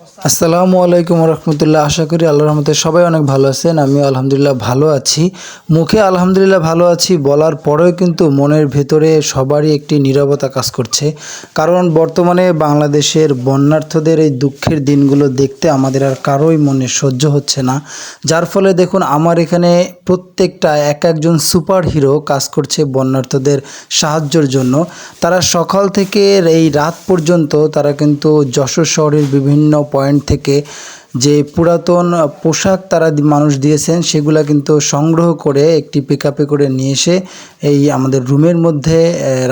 আসসালামু আলাইকুম রহমতুল্লাহ। আশা করি আল্লাহর রহমতে সবাই অনেক ভালো আছেন। আমিও আলহামদুলিল্লাহ ভালো আছি। মুখে আলহামদুলিল্লাহ ভালো আছি বলার পরেও কিন্তু মনের ভেতরে সবারই একটি নীরবতা কাজ করছে। কারণ বর্তমানে বাংলাদেশের বন্যার্থদের এই দুঃখের দিনগুলো দেখতে আমাদের আর কারোই মনে সহ্য হচ্ছে না। যার ফলে দেখুন আমার এখানে প্রত্যেকটা একজন সুপার হিরো কাজ করছে বন্যার্থদের সাহায্যের জন্য। তারা সকাল থেকে এই রাত পর্যন্ত তারা কিন্তু যশোর শহরের বিভিন্ন পয়েন্ট থেকে যে পুরাতন পোশাক তারা মানুষ দিয়েছেন সেগুলা কিন্তু সংগ্রহ করে একটি পিকআপে করে নিয়ে এসে এই আমাদের রুমের মধ্যে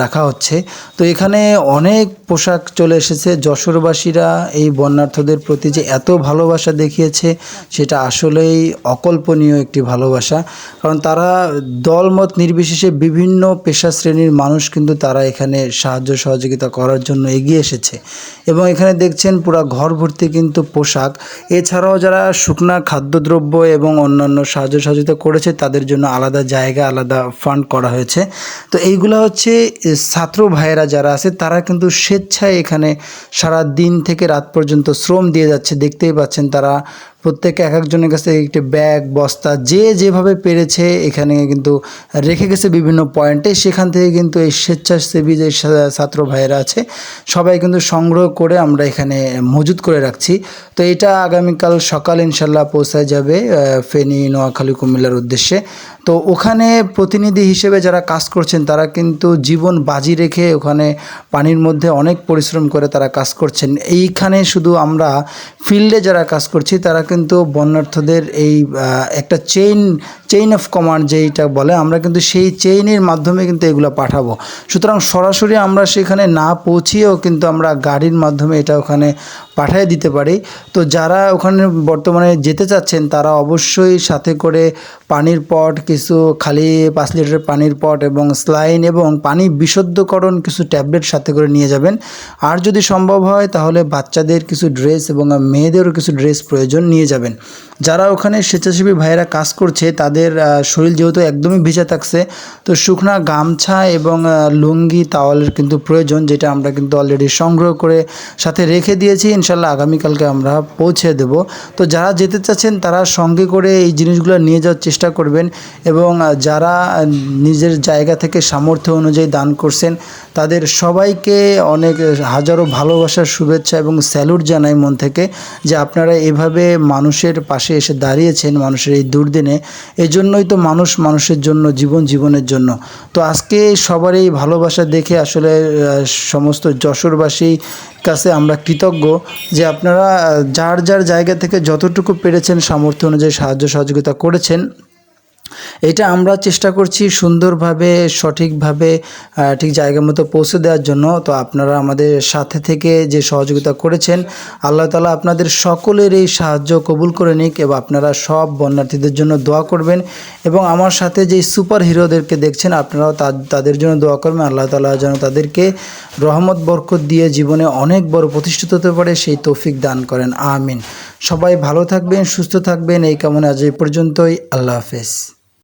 রাখা হচ্ছে। তো এখানে অনেক পোশাক চলে এসেছে। যশোরবাসীরা এই বন্যার্থদের প্রতি যে এত ভালোবাসা দেখিয়েছে সেটা আসলেই অকল্পনীয় একটি ভালোবাসা। কারণ তারা দলমত নির্বিশেষে বিভিন্ন পেশা শ্রেণীর মানুষ কিন্তু তারা এখানে সাহায্য সহযোগিতা করার জন্য এগিয়ে এসেছে। এবং এখানে দেখছেন পুরা ঘর ভর্তি কিন্তু পোশাক। এছাড়াও যারা শুকনা খাদ্যদ্রব্য এবং অন্যান্য সাহায্য সহযোগিতা করেছে তাদের জন্য আলাদা জায়গা, আলাদা ফান্ড করা হয়েছে। তো এইগুলো হচ্ছে ছাত্র ভাইয়েরা যারা আছে তারা কিন্তু স্বেচ্ছায় এখানে সারা দিন থেকে রাত পর্যন্ত শ্রম দিয়ে যাচ্ছে। দেখতেই পাচ্ছেন তারা প্রত্যেকে এক একজনের কাছে একটি ব্যাগ, বস্তা যে যেভাবে পেরেছে এখানে কিন্তু রেখে গেছে বিভিন্ন পয়েন্টে। সেখান থেকে কিন্তু এই স্বেচ্ছাসেবী যে ছাত্র ভাইয়েরা আছে সবাই কিন্তু সংগ্রহ করে আমরা এখানে মজুত করে রাখছি। তো এটা আগামীকাল সকাল ইনশাল্লাহ পৌঁছায় যাবে ফেনী, নোয়াখালী, কুমিল্লার উদ্দেশ্যে। তো ওখানে প্রতিনিধি হিসেবে যারা কাজ করছেন তারা কিন্তু জীবন বাজি রেখে ওখানে পানির মধ্যে অনেক পরিশ্রম করে তারা কাজ করছেন। এইখানে শুধু আমরা ফিল্ডে যারা কাজ করছি তারা কিন্তু বন্যার্থদের এই একটা চেইন অফ কমান্ড যেইটা বলে, আমরা কিন্তু সেই চেইনের মাধ্যমে কিন্তু এগুলো পাঠাবো। সুতরাং সরাসরি আমরা সেখানে না পৌঁছিয়েও কিন্তু আমরা গাড়ির মাধ্যমে এটা ওখানে পাঠিয়ে দিতে পারি। তো যারা ওখানে বর্তমানে যেতে চাচ্ছেন তারা অবশ্যই সাথে করে পানির পট, কিছু খালি 5 লিটারের পানির পট এবং স্লাইন এবং পানি বিশুদ্ধকরণ কিছু ট্যাবলেট সাথে করে নিয়ে যাবেন। আর যদি সম্ভব হয় তাহলে বাচ্চাদের কিছু ড্রেস এবং মেয়েদেরও কিছু ড্রেস প্রয়োজন নিয়ে যাবেন। যারা ওখানে স্বেচ্ছাসেবী ভাইয়েরা কাজ করছে তাদের শরীর যেহেতু একদমই ভিজা থাকছে, তো শুকনা গামছা এবং লুঙ্গি, তাওয়ালের কিন্তু প্রয়োজন, যেটা আমরা কিন্তু অলরেডি সংগ্রহ করে সাথে রেখে দিয়েছি। ইনশাল্লাহ আগামীকালকে আমরা পৌঁছে দেব। তো যারা যেতে চাচ্ছেন তারা সঙ্গে করে এই জিনিসগুলো নিয়ে যাওয়ার চেষ্টা করবেন। এবং যারা নিজের জায়গা থেকে সামর্থ্য অনুযায়ী দান করছেন তাদের সবাইকে অনেক হাজারো ভালোবাসার শুভেচ্ছা এবং স্যালুট জানাই মন থেকে, যে আপনারা এভাবে মানুষের পাশে এসে দাঁড়িয়েছেন মানুষের এই দুর্দিনে। এজন্যই তো মানুষ মানুষের জন্য, জীবনের জন্য। তো আজকে সবার এই ভালোবাসা দেখে আসলে সমস্ত যশোরবাসী কাছে আমরা কৃতজ্ঞ যে আপনারা যার যার জায়গা থেকে যতটুকু পেরেছেন সামর্থ্য অনুযায়ী সাহায্য সহযোগিতা করেছেন। এটা আমরা চেষ্টা করছি সুন্দরভাবে, সঠিকভাবে ঠিক জায়গা মতো পৌঁছে দেওয়ার জন্য। তো আপনারা আমাদের সাথে থেকে যে সহযোগিতা করেছেন, আল্লাহ তাআলা আপনাদের সকলের এই সাহায্য কবুল করে নিক এবং আপনারা সব বন্যার্থীদের জন্য দোয়া করবেন। এবং আমার সাথে যে সুপার হিরোদেরকে দেখছেন আপনারাও তাদের জন্য দোয়া করবেন। আল্লাহ তাআলা যেন তাদেরকে রহমত বরকত দিয়ে জীবনে অনেক বড় প্রতিষ্ঠিত হতে পারে সেই তৌফিক দান করেন, আমিন। সবাই ভালো থাকবেন, সুস্থ থাকবেন, এই কামনা আজ এই পর্যন্তই। আল্লাহ হাফেজ।